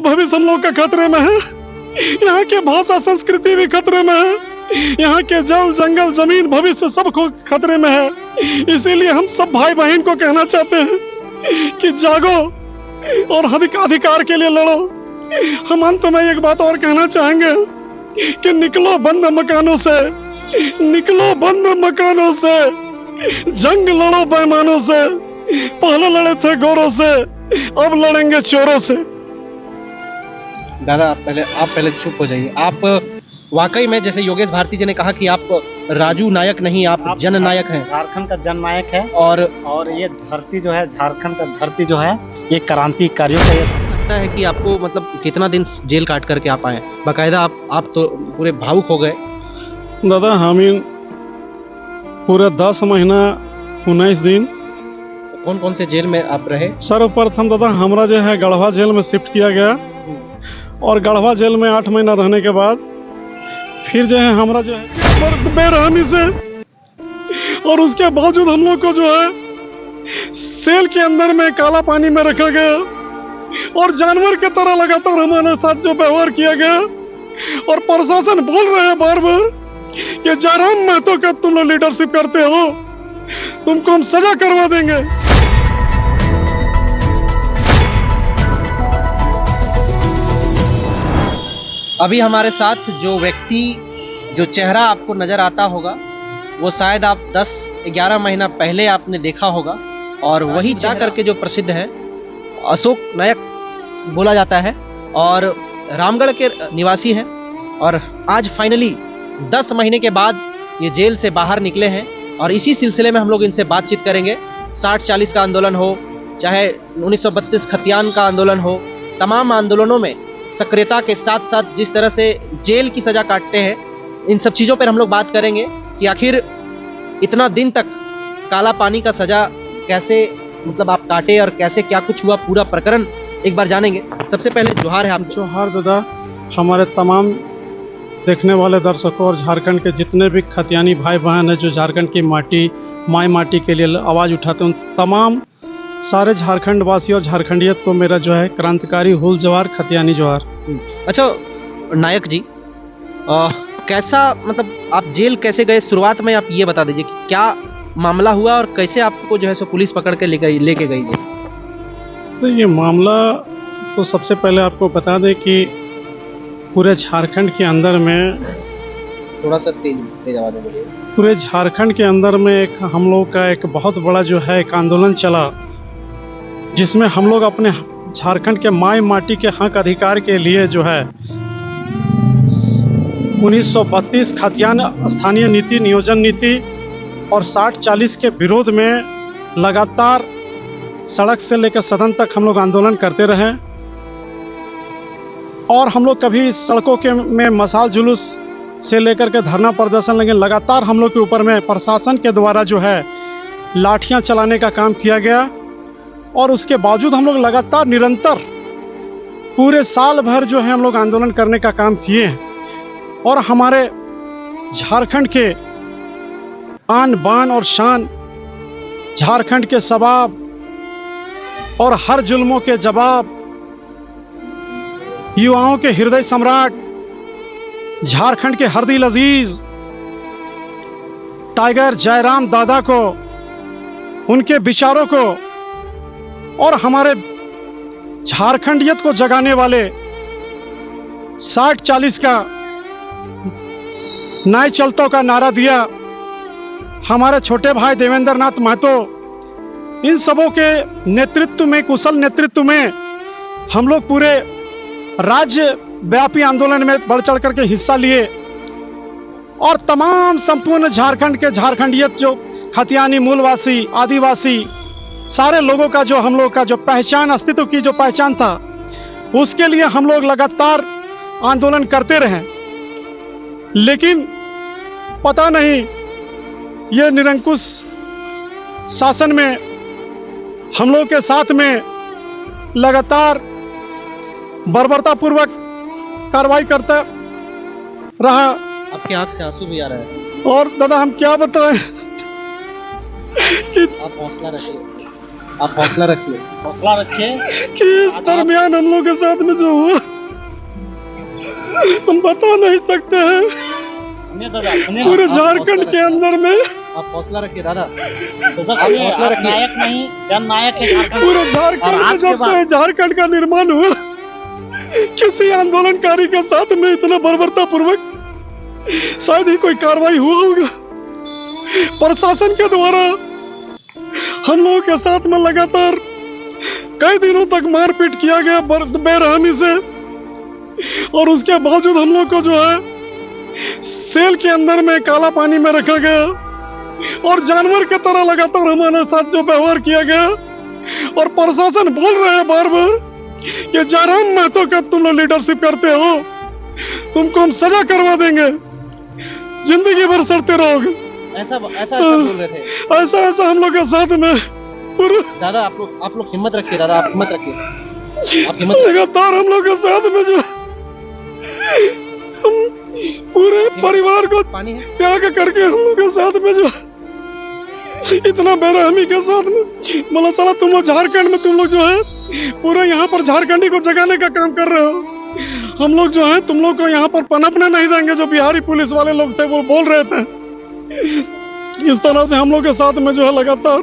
भविष्य हम लोग का खतरे में है। यहाँ के भाषा संस्कृति भी खतरे में है। यहाँ के जल जंगल जमीन भविष्य सब खतरे में है। इसीलिए हम सब भाई बहन को कहना चाहते हैं कि जागो और अधिकार के लिए लड़ो। हम अंत में एक बात और कहना चाहेंगे कि निकलो बंद मकानों से, निकलो बंद मकानों से, जंग लड़ो बेईमानों से। पहले लड़े थे गोरों से, अब लड़ेंगे चोरों से। दादा आप पहले चुप हो जाइए। आप वाकई में जैसे योगेश भारती जी ने कहा कि आप राजू नायक नहीं, आप जननायक हैं। झारखंड का जननायक है। और ये धरती जो है, झारखंड का धरती जो है, ये क्रांतिकारियों का लगता है कि आपको मतलब कितना दिन जेल काट करके आप आए? बाकायदा आप तो पूरे भावुक हो गए। दादा हम पूरे 10 महीना 19 दिन। कौन कौन से जेल में आप रहे? सर्वप्रथम दादा हमरा जो है गढ़वा जेल में शिफ्ट किया गया और गढ़वा जेल में 8 महीना रहने के बाद फिर जो है हमरा जो है बेरहमी से, और उसके बावजूद हम लोग को जो है सेल के अंदर में काला पानी में रखा गया और जानवर की तरह लगातार हमारे साथ जो व्यवहार किया गया। और प्रशासन बोल रहे हैं बार बार कि जयराम महतो का तुम लोग लीडरशिप करते हो, तुमको हम सजा करवा देंगे। अभी हमारे साथ जो व्यक्ति, जो चेहरा आपको नजर आता होगा, वो शायद आप 10-11 महीना पहले आपने देखा होगा, और वही जा करके जो प्रसिद्ध है अशोक नायक बोला जाता है और रामगढ़ के निवासी हैं। और आज फाइनली 10 महीने के बाद ये जेल से बाहर निकले हैं और इसी सिलसिले में हम लोग इनसे बातचीत करेंगे। 60-40 का आंदोलन हो, चाहे 1932 खतियान का आंदोलन हो, तमाम आंदोलनों में सक्रियता के साथ साथ जिस तरह से जेल की सजा काटते हैं, इन सब चीज़ों पर हम लोग बात करेंगे कि आखिर इतना दिन तक काला पानी का सजा कैसे मतलब आप काटे और कैसे क्या कुछ हुआ, पूरा प्रकरण एक बार जानेंगे। सबसे पहले जोहार है आप। जोहार दादा। हमारे तमाम देखने वाले दर्शकों और झारखंड के जितने भी खतियानी भाई बहन हैं जो झारखंड की माटी, माई माटी के लिए आवाज़ उठाते हैं, उन तमाम सारे झारखंड वासी और झारखंडियत को मेरा जो है क्रांतिकारी हुल जवार, खतियानी जोहार। अच्छा नायक जी, कैसा मतलब आप जेल कैसे गए? शुरुआत में आप ये बता दीजिए कि क्या मामला हुआ और कैसे आपको जो है सो पुलिस पकड़ के लेके गई जी? तो ये मामला तो सबसे पहले आपको बता दें कि पूरे झारखंड के अंदर में, थोड़ा सा तेज आवाज में बोलिए। पूरे झारखंड के अंदर में एक हम लोग का एक बहुत बड़ा जो है एक आंदोलन चला, जिसमें हम लोग अपने झारखंड के माई माटी के हक अधिकार के लिए जो है 1932 खतियान स्थानीय नीति, नियोजन नीति और 60-40 के विरोध में लगातार सड़क से लेकर सदन तक हम लोग आंदोलन करते रहे। और हम लोग कभी सड़कों के में मशाल जुलूस से लेकर के धरना प्रदर्शन लगे, लगातार हम लोग के ऊपर में प्रशासन के द्वारा जो है लाठियां चलाने का काम किया गया। और उसके बावजूद हम लोग लगातार निरंतर पूरे साल भर जो है हम लोग आंदोलन करने का काम किए हैं। और हमारे झारखंड के आन बान और शान, झारखंड के सबाब और हर जुल्मों के जवाब, युवाओं के हृदय सम्राट, झारखंड के हरदिल अजीज टाइगर जयराम दादा को, उनके विचारों को और हमारे झारखंडियत को जगाने वाले 60-40 का न्याय चलतों का नारा दिया हमारे छोटे भाई देवेंद्र नाथ महतो। इन सबों के नेतृत्व में, कुशल नेतृत्व में हम लोग पूरे राज्य व्यापी आंदोलन में बढ़ चढ़ करके हिस्सा लिए। और तमाम संपूर्ण झारखंड के झारखंडियत, जो खतियानी मूलवासी, आदिवासी, सारे लोगों का जो हम लोग का जो पहचान, अस्तित्व की जो पहचान था, उसके लिए हम लोग लगातार आंदोलन करते रहे। लेकिन पता नहीं ये निरंकुश शासन में हम लोग के साथ में लगातार बर्बरतापूर्वक कार्रवाई करता रहा। आपकी आंख से आंसू भी आ रहा है। और दादा हम क्या बताएं कि आप हौसला रखिए। आप हौसला रखिए। हौसला रखिए। कि इस दरमियान हम लोग के साथ में जो हुआ हम बता नहीं सकते हैं। सुनिए दादा, सुनिए पूरे ना। झारखंड के अंदर में, आप हौसला रखिए दादा। दादा आप सुनिए, हौसला आप रखिए। नायक नहीं, जननायक है झारखंड। पूरे और झारखंड में आज के जब से बाद झारखंड का निर्माण हुआ, किसी आंदोलनकारी के साथ में इतना बर्बरता पूर्वक शायद ही कोई कार्रवाई हुआ होगा। प्रशासन के द्वारा हम लोगों के साथ में लगातार कई दिनों तक मारपीट किया गया बेरहमी से, और उसके बावजूद हम लोग को जो है सेल के अंदर में काला पानी में रखा गया और जानवर की तरह लगातार हमारे साथ जो व्यवहार किया गया। और प्रशासन बोल रहे हैं बार बार कि जयराम महतो का तुम लोग लीडरशिप करते हो, तुमको हम सजा करवा देंगे, जिंदगी भर सड़ते रहोगे। ऐसा ऐसा बोल रहे थे। ऐसा हम लोग के साथ में पूरे दादा आप लोग हिम्मत रखिए। दादा आप हिम्मत रखिए। आप हिम्मत लगातार हम लोग के साथ में जो हम पूरे परिवार को पानी है। त्याग करके हम लोग के साथ में जो इतना बेरहमी के साथ में बोला, साला तुम लोग झारखंड में तुम लोग जो है पूरे यहाँ पर झारखंडी को जगाने का काम कर रहे हो। हम लोग जो है तुम लोग को यहाँ पर पनपने नहीं देंगे, जो बिहारी पुलिस वाले लोग थे वो बोल रहे थे। इस तरह से हम लोग के साथ में जो है लगातार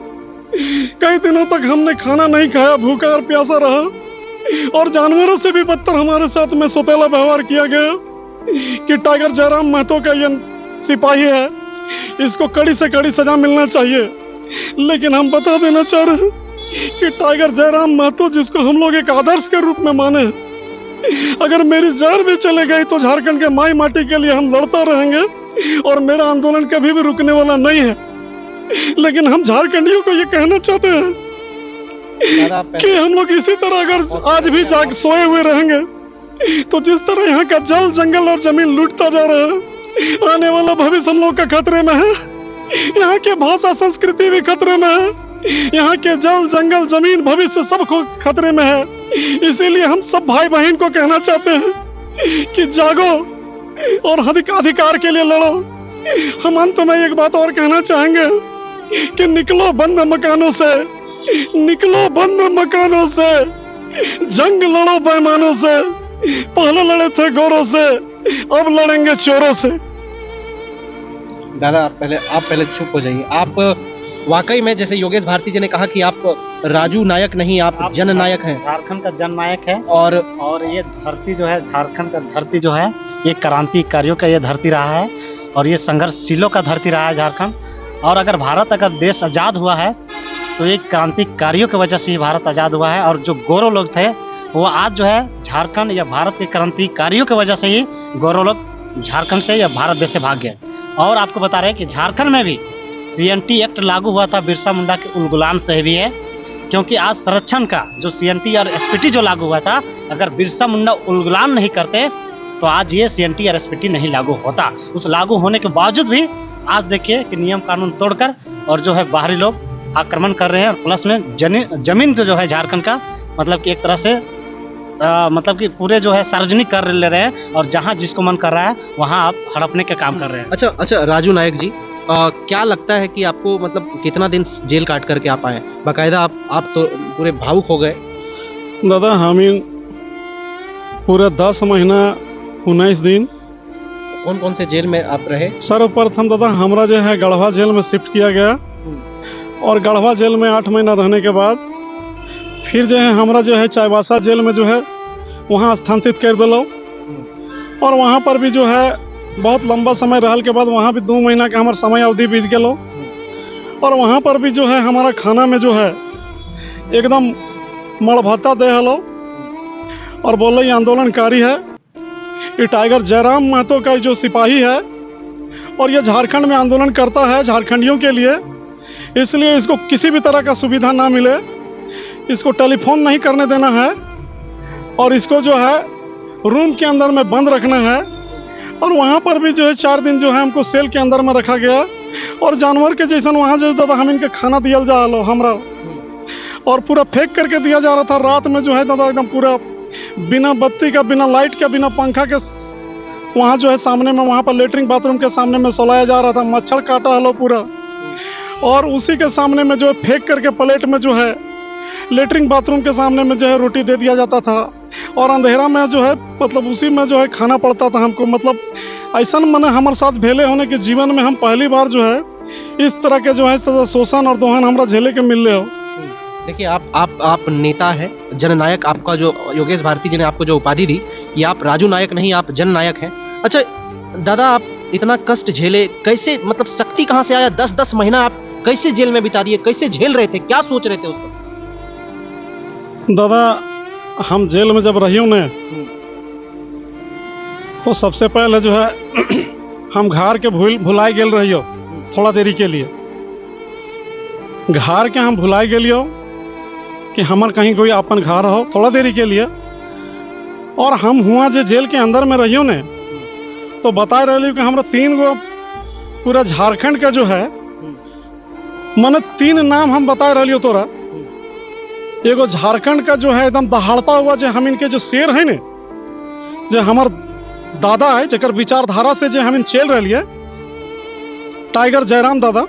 कई दिनों तक हमने खाना नहीं खाया, भूखा और प्यासा रहा। और जानवरों से भी बदतर हमारे साथ में सौतेला व्यवहार किया गया कि टाइगर जयराम महतो का ये सिपाही है, इसको कड़ी से कड़ी सजा मिलना चाहिए। लेकिन हम बता देना चाह रहे हैं कि टाइगर जयराम महतो, जिसको हम लोग एक आदर्श के रूप में माने, अगर मेरी जान भी चले गई तो झारखंड के माई माटी के लिए हम लड़ता रहेंगे और मेरा आंदोलन कभी भी रुकने वाला नहीं है। लेकिन हम झारखंडियों को ये कहना चाहते हैं कि हम लोग इसी तरह अगर आज भी जाग सोए हुए रहेंगे तो जिस तरह यहाँ का जल जंगल और जमीन लूटता जा रहा है, आने वाला भविष्य हम लोग का खतरे में है। यहाँ के भाषा संस्कृति भी खतरे में है, यहाँ के जल जंगल जमीन भविष्य सब खतरे में है। इसीलिए हम सब भाई बहन को कहना चाहते हैं कि जागो और अधिकार के लिए लड़ो। हम अंत में एक बात और कहना चाहेंगे कि निकलो बंद मकानों से, निकलो बंद मकानों से, जंग लड़ो बेईमानों से। पहले लड़े थे गोरों से, अब लड़ेंगे चोरों से। दादा आप पहले चुप हो जाइए। आप वाकई में जैसे योगेश भारती जी ने कहा कि आप राजू नायक नहीं, आप जननायक हैं। झारखंड का जननायक है। और ये धरती जो है, झारखंड का धरती जो है, ये क्रांतिकारियों का ये धरती रहा है और ये संघर्षशीलों का धरती रहा है झारखंड। और अगर भारत अगर देश आज़ाद हुआ है तो ये क्रांतिकारियों की वजह से ही भारत आज़ाद हुआ है। और जो गोरो लोग थे वो आज जो है झारखंड या भारत के क्रांतिकारियों की वजह से ही गोरो लोग झारखंड से या भारत देश से भाग गए। और आपको बता रहे हैं कि झारखंड में भी CNT एक्ट लागू हुआ था बिरसा मुंडा के उलगुलान से भी है, क्योंकि आज संरक्षण का जो CNT और SPT जो लागू हुआ था, अगर बिरसा मुंडा उलगुलान नहीं करते तो आज ये CNT और SPT नहीं लागू होता। उस लागू होने के बावजूद भी आज देखिए कि नियम कानून तोड़कर और जो है बाहरी लोग आक्रमण कर रहे हैं। और प्लस में जमीन को जो है झारखंड का मतलब कि एक तरह से मतलब कि पूरे जो है सार्वजनिक कर ले रहे हैं और जहाँ जिसको मन कर रहा है वहाँ आप हड़पने का काम कर रहे हैं। अच्छा राजू नायक जी, क्या लगता है कि आपको मतलब कितना दिन जेल काट करके आप आए? बाकायदा आप तो पूरे भावुक हो गए। दादा हम पूरे 10 महीना 19 दिन कौन कौन से जेल में आप रहे? सर्वप्रथम दादा हमरा जो है गढ़वा जेल में शिफ्ट किया गया और गढ़वा जेल में 8 महीना रहने के बाद फिर जो है हमरा जो है चाईबासा जेल में जो है वहाँ स्थानांतरित कर दिलो। और वहाँ पर भी जो है बहुत लंबा समय रहल के बाद वहाँ भी 2 महीना के हमारे समय अवधि बीत गलो। और वहाँ पर भी जो है हमारा खाना में जो है एकदम मड़भत्ता दे हलो और बोले ये आंदोलनकारी है, ये टाइगर जयराम महतो का जो सिपाही है और ये झारखंड में आंदोलन करता है झारखंडियों के लिए, इसलिए इसको किसी भी तरह का सुविधा ना मिले, इसको टेलीफोन नहीं करने देना है और इसको जो है रूम के अंदर में बंद रखना है। और वहाँ पर भी जो है 4 दिन जो है हमको सेल के अंदर में रखा गया और जानवर के जैसा वहाँ जो दादा हम इनके खाना दिया जा लो हमरा और पूरा फेंक करके दिया जा रहा था। रात में जो है दादा एकदम पूरा बिना बत्ती का, बिना लाइट का, बिना पंखा के वहाँ जो है सामने में वहाँ पर लेटरिन बाथरूम के सामने में सोलाया जा रहा था। मच्छर काटा हलो पूरा और उसी के सामने में जो है फेंक करके प्लेट में जो है लेटरिन बाथरूम के सामने में जो है रोटी दे दिया जाता था, और अंधेरा में जो है मतलब उसी में जो है खाना पड़ता था हमको। मतलब ऐसा मैंने हमारे साथ भेले होने के जीवन में हम पहली बार जो है इस तरह के जो है शोषण और दोहन हमरा झेले के मिल रहे हो। देखिए आप नेता है, जननायक। आपका जो योगेश भारती जी ने आपको जो उपाधि दी, ये आप राजू नायक नहीं, आप जननायक हैं। अच्छा दादा, आप इतना कष्ट झेले कैसे, मतलब शक्ति कहाँ से आया? 10-10 महीना आप कैसे जेल में बिता दिए, कैसे झेल रहे थे, क्या सोच रहे थे उस वक्त? दादा, हम जेल में जब रहियो ने तो सबसे पहले जो है हम घर के भुलाए गेल रहियो थोड़ा देरी के लिए। घर के हम भुलाए गेलियो कि हमार कहीं कोई अपन घर हो थोड़ा देरी के लिए। और हम हुआ जो जेल के अंदर में रहियो ने तो बता रही कि हमरा 3 गो पूरा झारखंड का जो है मैंने 3 नाम हम बता रही हो तोरा। एगो झारखंड का जो है एकदम दहाड़ता हुआ जो हम इनके जो शेर है ने, जो हमार दादा है जकर विचारधारा से जो हम इन चल रही है, टाइगर जयराम दादा,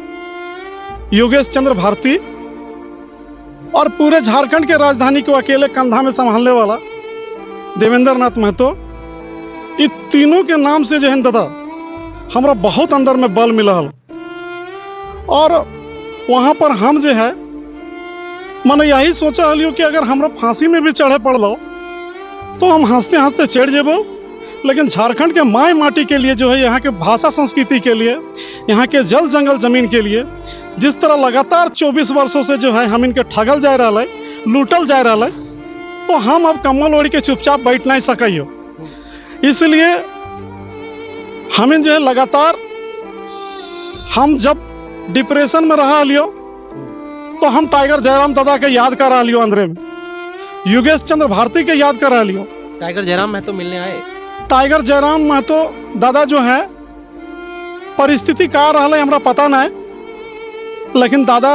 योगेश चंद्र भारती, और पूरे झारखंड के राजधानी को अकेले कंधा में संभालने वाला देवेंद्र नाथ महतो। ये तीनों के नाम से जो है दादा हमरा बहुत अंदर में बल मिला। और वहां पर हम जो है मैंने यही सोचा हलियो कि अगर हमरा फांसी में भी चढ़े पड़ लो तो हम हंसते हंसते चढ़ जेबो, लेकिन झारखंड के माई माटी के लिए जो है, यहाँ के भाषा संस्कृति के लिए, यहाँ के जल जंगल जमीन के लिए, जिस तरह लगातार 24 वर्षों से जो है हम इनके ठगल जा रहा है, लूटल जा रहा है, तो हम अब कम्बल ओढ़ के चुपचाप बैठ नहीं सकियो। इसलिए हम जो है लगातार, हम जब डिप्रेशन में रहा लियो तो हम टाइगर जयराम दादा के याद करा लियो, अंदर में योगेश चंद्र भारती के याद करा लियो। टाइगर जयराम महतो मिलने आए? टाइगर जयराम महतो दादा जो है परिस्थिति का रहा है हमरा पता नहीं, लेकिन दादा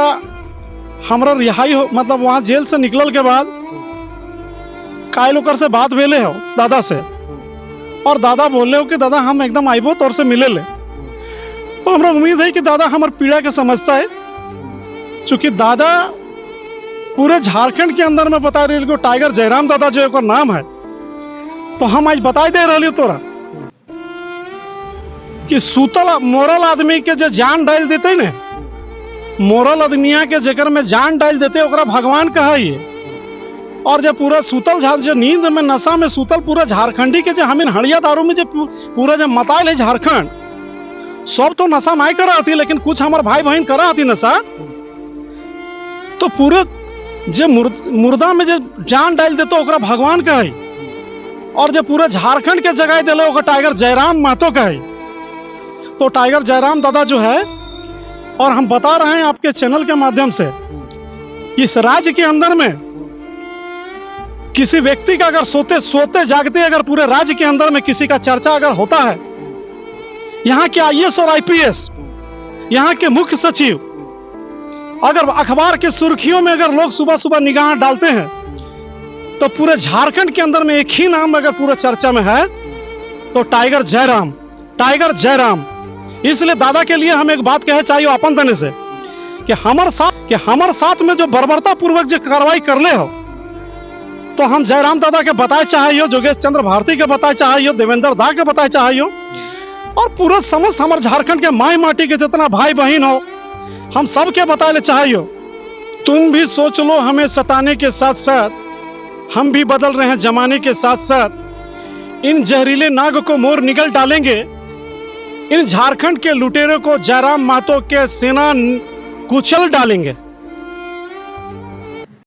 हमरा रिहाई हो, मतलब वहां जेल से निकलल के बाद कायल ओकर से बात भेले हो दादा से, और दादा बोले हो कि दादा हम एकदम आइबो तौर से मिले ले। तो हमरा उम्मीद है कि दादा हमार पीड़ा के समझता है, चूंकि दादा पूरे झारखंड के अंदर में बता रही टाइगर जयराम दादा जो एक नाम है। तो हम आज बता दे रही तोरा कि सूतल मोरल आदमी के जो जान डाल देते ने, मोरल आदमिया के जकर में जान डाल देते ओकरा भगवान कहिए। और जब पूरा सूतल जो नींद में नशा में सूतल पूरा झारखंडी के जो हमीन हड़िया दारू में जो पूरा जो मताल है झारखंड, सब तो नशा नहीं करा आती, लेकिन कुछ हमारे भाई बहन करा आती नशा। तो पूरे जो मुर्दा में जो जान डाल देते ओकरा भगवान कही, और जो पूरे झारखंड के जगह दिले ओकर टाइगर जयराम महतो कही। तो टाइगर जयराम दादा जो है, और हम बता रहे हैं आपके चैनल के माध्यम से, इस राज्य के अंदर में किसी व्यक्ति का अगर सोते जागते अगर पूरे राज्य के अंदर में किसी का चर्चा अगर होता है, यहाँ के IAS और IPS, यहाँ के मुख्य सचिव, अगर अखबार के सुर्खियों में अगर लोग सुबह सुबह निगाह डालते हैं, तो पूरे झारखंड के अंदर में एक ही नाम अगर पूरे चर्चा में है तो टाइगर जयराम, टाइगर जयराम। इसलिए दादा के लिए हम एक बात कहे चाहिए अपन तने से कि हमारे साथ में जो बर्बरता पूर्वक जो कार्रवाई कर ले हो, तो हम जयराम दादा के बताए चाहिए, योगेश चंद्र भारती के बताए चाहिए, देवेंद्र दा के बताए चाहिए, और पूरा समस्त हमारे झारखंड के माई माटी के जितना भाई बहन हो हम सबके बताए चाहिए। तुम भी सोच लो, हमें सताने के साथ साथ हम भी बदल रहे हैं जमाने के साथ साथ। इन जहरीले नाग को मोर निगल डालेंगे, इन झारखंड के लुटेरों को जयराम महतो के सेना कुचल डालेंगे।